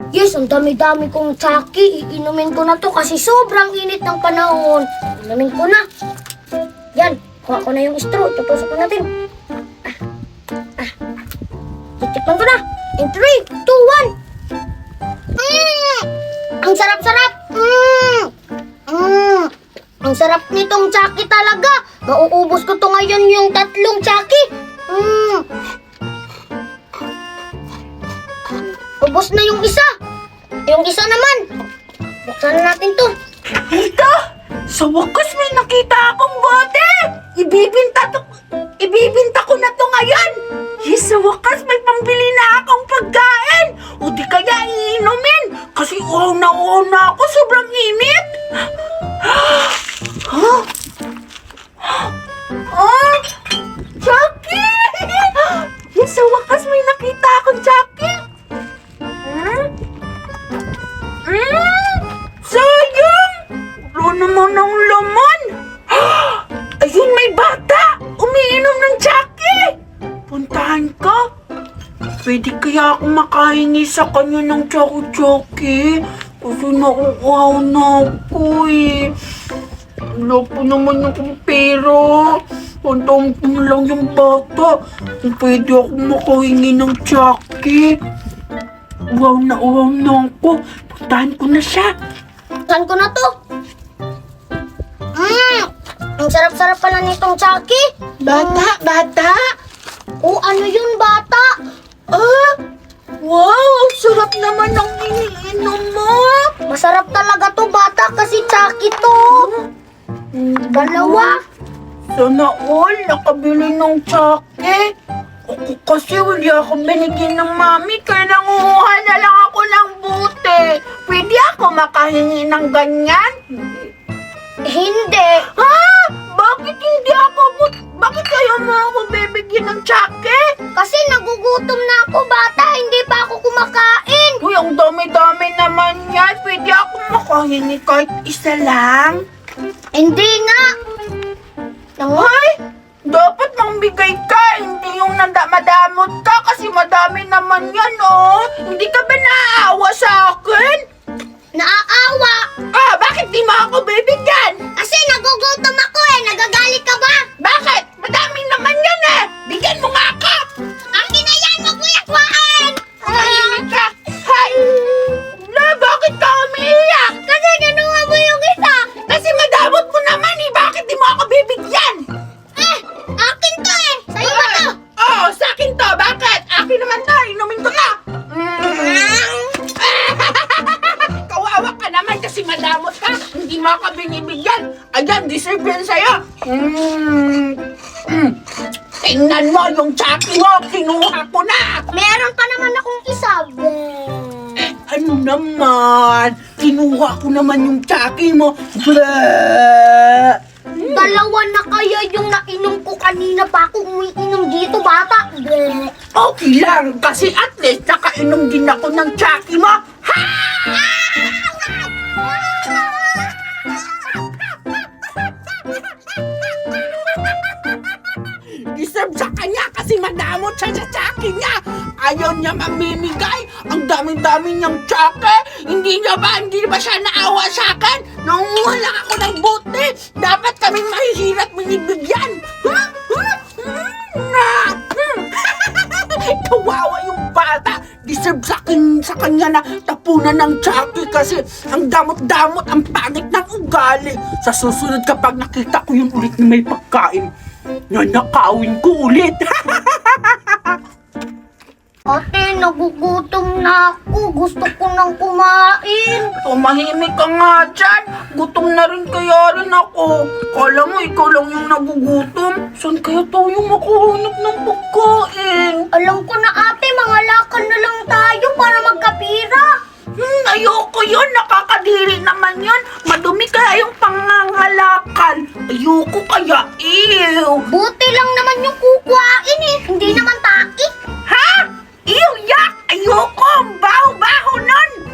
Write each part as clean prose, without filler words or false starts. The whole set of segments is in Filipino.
Yes, ang dami-dami kong tsaki. Iinumin ko na to kasi sobrang init ng panahon. Inumin ko na. Yan, kuha ko na yung straw. Tutusok ko natin. Titikman ko na. In 3, 2, 1. Ang sarap-sarap. Ang sarap nitong tsaki talaga. Mauubos ko to ngayon yung 3 tsaki. Ubos na yung isa. Yung isa naman. Buksan na natin to. Tita, sa wakas may nakita akong bote. Ibibinta ko na to ngayon. Yes, sa wakas may pambili na akong pagkain. O di kaya iinumin. Kasi uhaw na ako. Sobrang init. Huh? Oh, Jackie! Yes, sa wakas may nakita akong Jackie. Sayang! Wala naman ang laman. Ayun, may bata! Umiinom ng Jackie! Puntahan ka? Pwede kaya akong makahingi sa kanya ng Jackie? Kasi nauuhaw na ako eh. Wala po naman akong pera. Puntahan ko na lang yung bata. Kung pwede akong makahingi ng Jackie. Uhaw na ako. Puntahan ko na siya. Saan ko na to? Ang sarap-sarap pala nitong tsaki. Bata! O ano yun, bata? Ah! Wow! Ang sarap naman ng iniinom mo! Masarap talaga to, bata, kasi tsaki to. Dalawa. Sana all nakabili ng tsake. Ako kasi wala akong binigyan ng mami, kaya nanguha na lang ako ng bote. Pwede ako makahingi ng ganyan? Hindi. Ha? Bakit hindi ako? Bakit kayo mo ako bibigyan ng tsake? Kasi nagugutom na ako, bata. Hindi pa ako kumakain. Uy, ang dami-dami naman yan. Pwede ako makahingi kahit isa lang? Hindi nga. Ay! Dapat mangbigay ka, hindi yung madamot ka kasi madami naman yan, oh. Hindi ka ba naaawa sa akin? Naaawa. Ah, bakit di mo ako bibigyan? Kasi nagugutom ako eh. Nagagalit ka ba? Bakit? Madami naman yan eh. Bigyan mo nga ako. Akin na yan. Wag mo yakwaan. Tahimik ka. Hay! Na, bakit ka umiiyak? Kasi kinuha mo yung isa. Kasi madamot mo naman eh. Bakit di mo ako bibigyan? Akin to eh. Sa'yo ba to? Oo, sa akin to. Bakit? Akin naman to. Inumin ko na. Kawawa ka naman kasi madamot ka. Hindi mo ako binibigyan. Ayan, deserve yan sa'yo. Tingnan mo yung tsaki mo. Kinuha ko na. Meron pa naman akong isa. Ano naman? Kinuha ko naman yung tsaki mo. Blah! Dalawa na kaya yung nainom ko kanina pa ako umiinom dito, bata. Okay lang, kasi at least nakainom din ako ng tsaki mo. Ha! Deserve sa kanya kasi madamot siya sa tsaki niya. Ayaw niya mamimigay. Ang dami-dami niyang tsake. Hindi ba siya naawa sa akin? Nangunguha lang ako ng bote. Dapat kaming mahihirap binibigyan. Kawawa yung bata. Deserve sa kanya na tapunan ng tsake kasi ang damot-damot, ang pangit ng ugali. Sa susunod kapag nakita ko yun ulit na may pagkain, nanakawin ko ulit. Ate, nagugutom na ako. Gusto ko nang kumain. Tumahimik ka nga dyan. Gutom na rin kaya rin ako. Kala mo ikaw lang yung nagugutom. Saan kaya tayo makahanap ng pagkain? Alam ko na ate, mga lakad na lang tayo para magkapira. Ayoko yun. Nakakadiri naman yun. Madumi kaya yung pangangalakal. Ayoko kaya. Ew. Buti lang naman yung kukuhain eh. Hindi naman taki. Ha? Ew, yak! Ayoko! Ang baho-baho nun!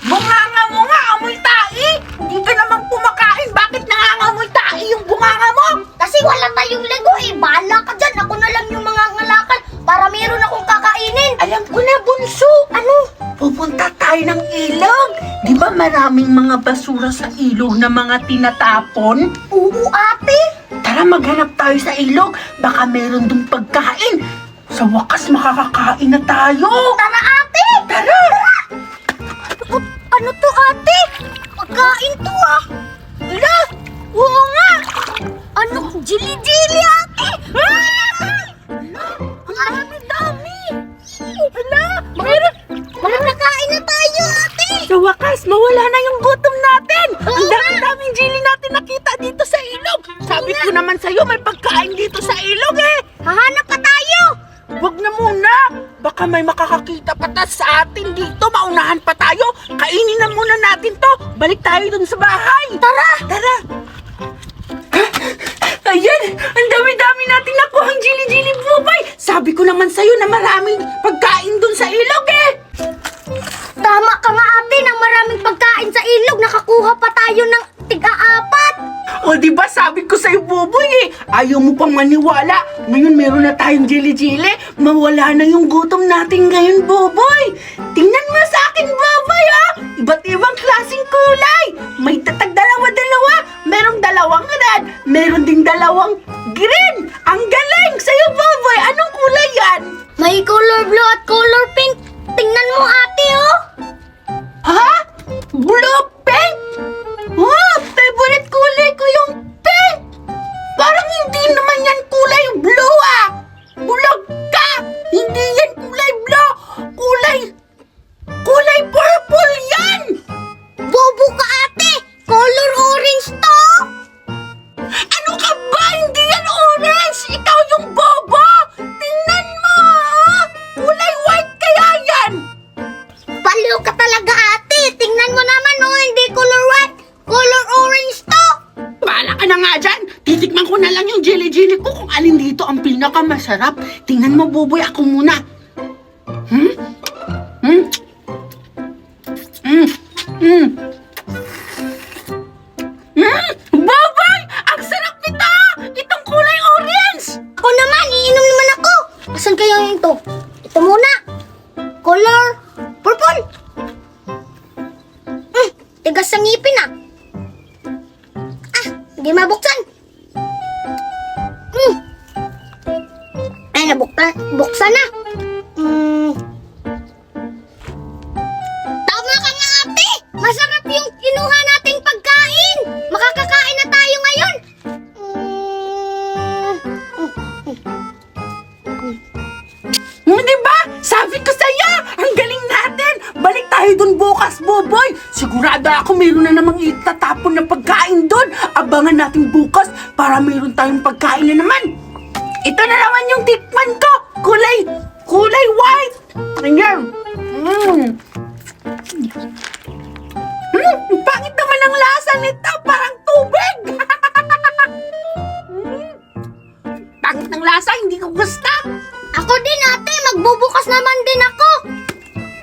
Bunganga mo nga, amoy tae! Hindi ka naman kumakain! Bakit nangangamoy tae yung bunganga mo? Kasi wala tayong lego eh. Bahala ka dyan. Ako na lang yung mga ngalakal para meron akong kakainin. Alam ko na, bunso! Ano? Pupunta tayo tayo ng ilog. Di ba maraming mga basura sa ilog na mga tinatapon? Oo, ate. Tara, maghanap tayo sa ilog. Baka meron dong pagkain. Sa wakas, makakakain na tayo. Tara, ate. Tara! Ano to, ate? Pagkain to, ah. Ala, oo nga. Ano, jili-jili, ate. Ang dami-dami. Ala, meron nakain na tayo, ate. Sa wakas, mawala na yung gutom natin. Oo Ang nga. dami-daming jelly natin nakita dito sa ilog. Sabi ko naman sa'yo, may pagkain dito sa ilog eh. Hahanap pa tayo. Wag na muna. Baka may makakakita patas sa atin dito. Maunahan pa tayo. Kainin na muna natin to. Balik tayo dun sa bahay. Tara! Tara! Ayan! Ang dami-dami natin nakuhang jili-jili bubay. Sabi ko naman sa'yo na maraming pagkain dun sa ilog eh. Tama ka nga, ate, ng maraming pagkain sa ilog. Nakakuha pa tayo ng tig-apat. O di ba sabi ko sa'yo, Boboy eh. Ayaw mo pang maniwala. Ngayon meron na tayong jili-jili. Mawala na yung gutom natin ngayon, Boboy. Tingnan mo sa akin, Boboy ah. Iba't ibang klaseng kulay. May tatag dalawa-dalawa. Merong dalawang red. Meron ding dalawang green. Ang galing! Sa'yo, Boboy, anong kulay yan? May color blue at color pink. Tingnan mo, ate, oh. Ha? Blue pink? Oh, favorite kulay ko yung pink. Parang hindi naman yan kulay blue ah. Bulag ka. Hindi yan kulay blue. Kulay purple yan. Bobo ka, ate. Color orange to. Ano ka ba? Hindi yan orange. Ikaw yung bobo. Tingnan mo. Kulay white kaya yan. Baliw ka talaga, ate. Tingnan mo naman, oh. Hindi color white. Color orange to. Bahala ka na nga dyan. Titikman ko na lang yung jelly-jelly ko kung alin dito ang pinakamasarap. Tingnan mo, Boboy, ako muna. Boboy! Ang sarap nito! Itong kulay orange! Ako naman, iinom naman ako. Asan kaya yung ito? Ito muna. Color purple. Tigas sa ngipin, ah. Hindi mabuksan. Ay, buksan na. Tama ka nga, ate. Masarap yung kinuha nating pagkain. Makakakain na tayo ngayon. Diba? Sabi ko sa'yo, ang galing natin. Balik tayo dun bukas, Boboy. Sigurado ako meron na namang itatapon na pagkain dun. Abangan natin bukas para meron tayong pagkain na naman. Ito na naman yung tikman ko. Kulay white. Ayan. Ang pangit naman ang lasa nito. Parang tubig. Pangit ng lasa, hindi ko gusto. Ako din, ate. Magbubukas naman din ako.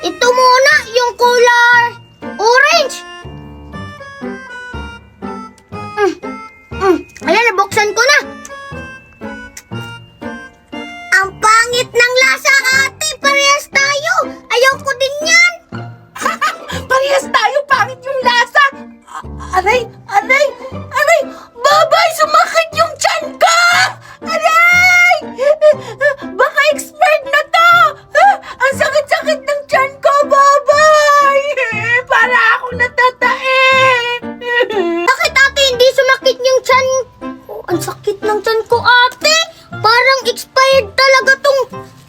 Ito muna, yung color orange. Ayan, nabuksan ko na. Ang pangit ng lasa, ate. Parehas tayo. Ayaw ko din yan. Parehas tayo, pangit yung lasa. Aray! Babay, sumakit yung tiyan ko! Aray! Baka expired na to! Ang sakit-sakit ng tiyan ko, babay! Para ako natatae! Bakit, ate, hindi sumakit yung tiyan? Oh, ang sakit ng tiyan ko, ate. Parang expired talaga tong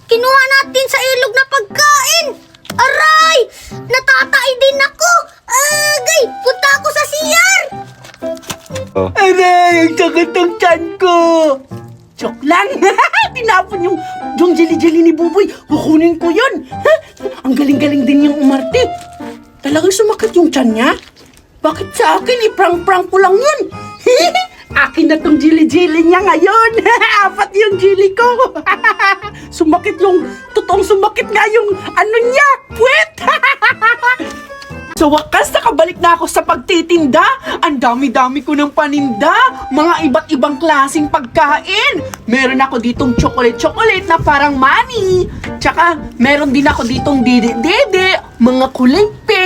kinuha natin sa ilog na pagkain. Aray! Natatai din ako. Agay! Punta ako sa CR. Aray! Ang sakit ng tiyan ko! Joke lang! Tinapon yung jelly-jelly ni Buboy. Kukunin ko yun! Ang galing-galing din yung umarte. Talagang sumakit yung tiyan niya? Bakit sa akin? Prank-prank ko lang yun! Akin na tong jelly-jelly niya ngayon! 4 yung jelly ko! Sumakit yung... Totoong sumakit nga yung ano niya! Puwet! Sa wakas, nakabalik na ako sa pagtitinda. Ang dami-dami ko ng paninda. Mga iba't ibang klaseng pagkain. Meron ako ditong chocolate na parang money. Tsaka, meron din ako ditong dede-dede. Mga kulay pink.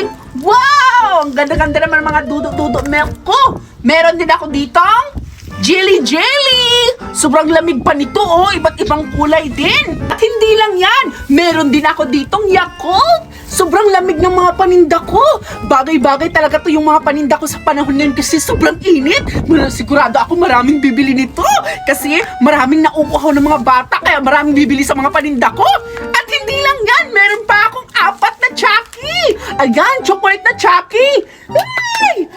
Wow! Ang ganda-ganda naman ng mga dudot-dudot milk ko. Meron din ako ditong Jelly Jelly! Sobrang lamig pa nito, oh. Iba't ibang kulay din. At hindi lang yan. Meron din ako ditong Yakult. Sobrang lamig ng mga paninda ko. Bagay-bagay talaga to yung mga paninda ko sa panahon ngayon kasi sobrang init. Sigurado ako maraming bibili nito. Kasi maraming nauuhaw ng mga bata kaya maraming bibili sa mga paninda ko. At hindi lang yan. Meron pa akong 4 na Chucky. Ayan, chocolate na Chucky. Ay!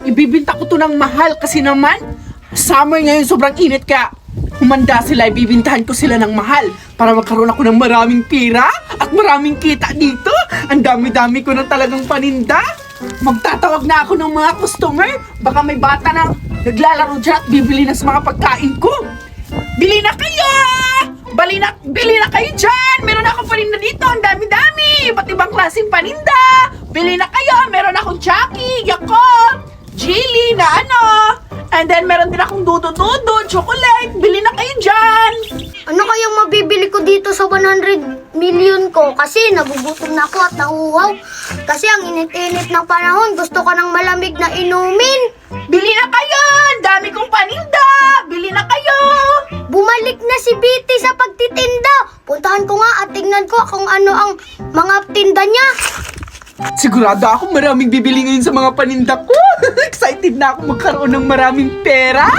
Ibibinta ko to ng mahal kasi naman summer ngayon sobrang init kaya humanda sila, ibibintahan ko sila ng mahal para magkaroon ako ng maraming pira at maraming kita dito. Ang dami-dami ko na talagang paninda. Magtatawag na ako ng mga customer. Baka may bata na naglalaro dyan at bibili na sa mga pagkain ko. Bili na kayo! Bili na kayo dyan! Meron akong paninda dito, ang dami-dami! Iba't ibang klaseng paninda! Bili na kayo! Meron akong Chucky, Yakult, Jelly na ano! And then, meron din akong dudo-dudo, chocolate. Bili na kayo dyan. Ano kayang mabibili ko dito sa 100 million ko? Kasi nagugutom na ako at nauuhaw. Kasi ang init-init ng panahon, gusto ko ng malamig na inumin. Bili na kayo. Ang dami kong paninda. Bili na kayo. Bumalik na si Betty sa pagtitinda. Puntahan ko nga at tingnan ko kung ano ang mga tinda niya. Sigurado ako maraming bibili ngayon sa mga paninda ko. Excited na ako magkaroon ng maraming pera.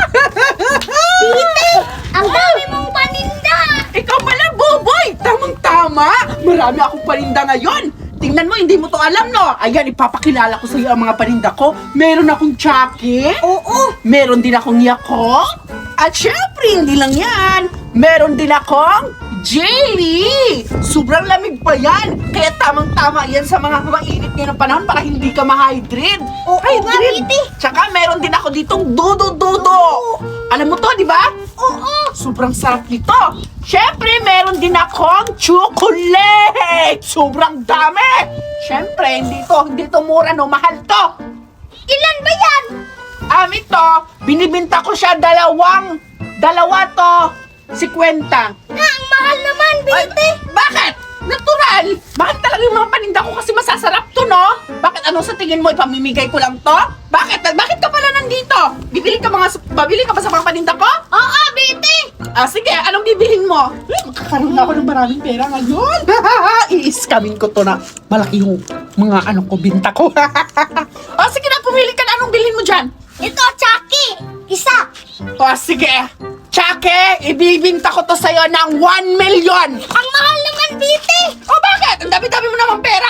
Betty, ang dami mong paninda. Ikaw pala, Boboy. Tamang-tama. Marami akong paninda ngayon. Tingnan mo, hindi mo to alam, no? Ayan, ipapakilala ko sa iyo ang mga paninda ko. Meron akong Chucky. Oo. Meron din akong Yakult. At syempre, hindi lang yan. Meron din akong Jelly! Sobrang lamig pa yan. Kaya tamang-tama yan sa mga mainit ngayon ng panahon para hindi ka ma-hydrate. Oo nga, Betty. Tsaka meron din ako ditong Dudo-Dudo. Alam mo to, di ba? Oo. Sobrang sarap nito. Syempre, meron din akong chocolate. Sobrang dami. Syempre, hindi to mura, no? Mahal to. Ilan ba yan? Ito, binibinta ko siya dalawa to. 50. Na, ang mahal naman, Betty. Bakit? Natural! Mahal talaga yung mga paninda ko kasi masasarap to, no? Bakit ano sa tingin mo, ipamimigay ko lang to? Bakit? Bakit ka pala nandito? Babili ka ba sa mga paninda ko? Oo, Betty. Sige, anong bibilhin mo? Magkakaroon na ako ng maraming pera ngayon. I-scamin ko to na malaki yung mga binta ko. Sige na, pumili ka na. Anong bilhin mo dyan? Ito, Chucky. Isa. Sige. Chucky, ibibinta ko to sa'yo ng 1 million. Ang mahal naman, Betty. Bakit? Ang dami-dami mo namang pera.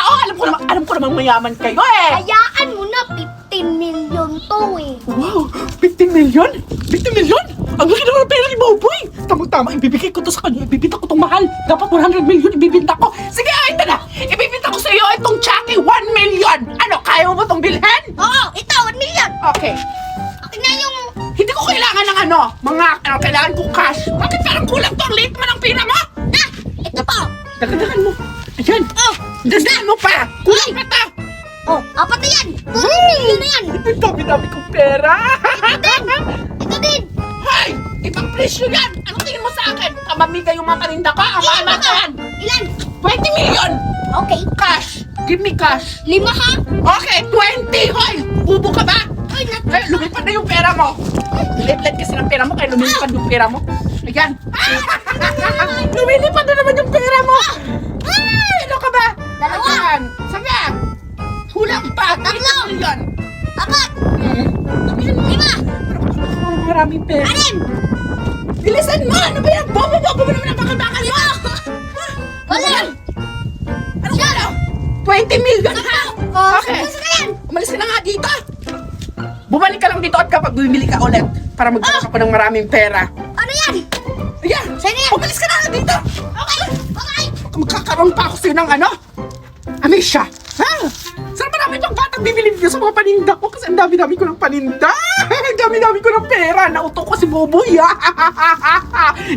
Alam ko namang mayaman kayo eh. Hayaan mo na, 15 million to eh. Wow, 15 million? 15 million? Ang laki naman ng pera ni Boboy. Tamang-tama, ibibigay ko to sa kanya. Ibibinta ko tong mahal. Dapat 100 million ibibinta ko. Sige, ito na. Ibibinta ko sa iyo itong Chucky 1 million. Ano, kaya mo ba itong bilhin? Oo, ito, 1 million. Okay. Akin na yung... Hindi ko kailangan ng kailangan ko cash. Bakit parang kulang to? Ang liit naman ang pera mo. Ito pa. Dagdagan mo. Ayan. Dagdagan mo pa. Kulang pa to. Apat na yan. 2 million na yan. Ang dami-dami kong pera. Ito din. Hoy! Ibang presyo yan! Anong tingin mo sa akin? Kamamigay yung mga paninda ko? Ang mahal na yan! Ilan? 20 million! Okay. Cash! Give me cash! 5 ha? Okay, 20! Hoy! Bubo ka ba? Ay, Lumipad na yung pera mo! Lilit kasi ng pera mo kaya lumilipad yung pera mo. Ayan! Lumilipad na naman yung pera mo! Ay! Ano ka ba? Dalawa. Ayan! Sige! Kulang pa! 20 million! 4. Sabihin mo! 5. Maraming pera! 6. Bilisan mo! Ano ba yan? Bobo mo naman ang bakal-bakal mo! Wala. Ano ba? 20 million ha? Okay. Gusto na yan. Umalis ka na nga dito. Bumalik ka lang dito at kapag bumili ka ulit para magbukas ako ng maraming pera. Ano yan? Ayan! Saan yan? Umalis ka na nga dito! Okay. Okay. Magkakaroon pa ako sa'yo ng Amisha! Ha? Saan marami pang batang bibili dito sa mga paninda ko kasi ang dami-dami ko ng paninda! Ang dami-dami ko ng pera! Nauto ko si Boboy!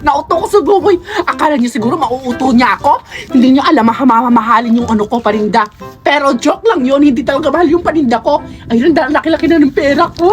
Nauto ko si Boboy! Akala niya siguro mauuto niya ako? Hindi niya alam mamahalin yung paninda. Pero joke lang yun, hindi talaga mahal yung paninda ko. Ayun, laki-laki na ng pera ko!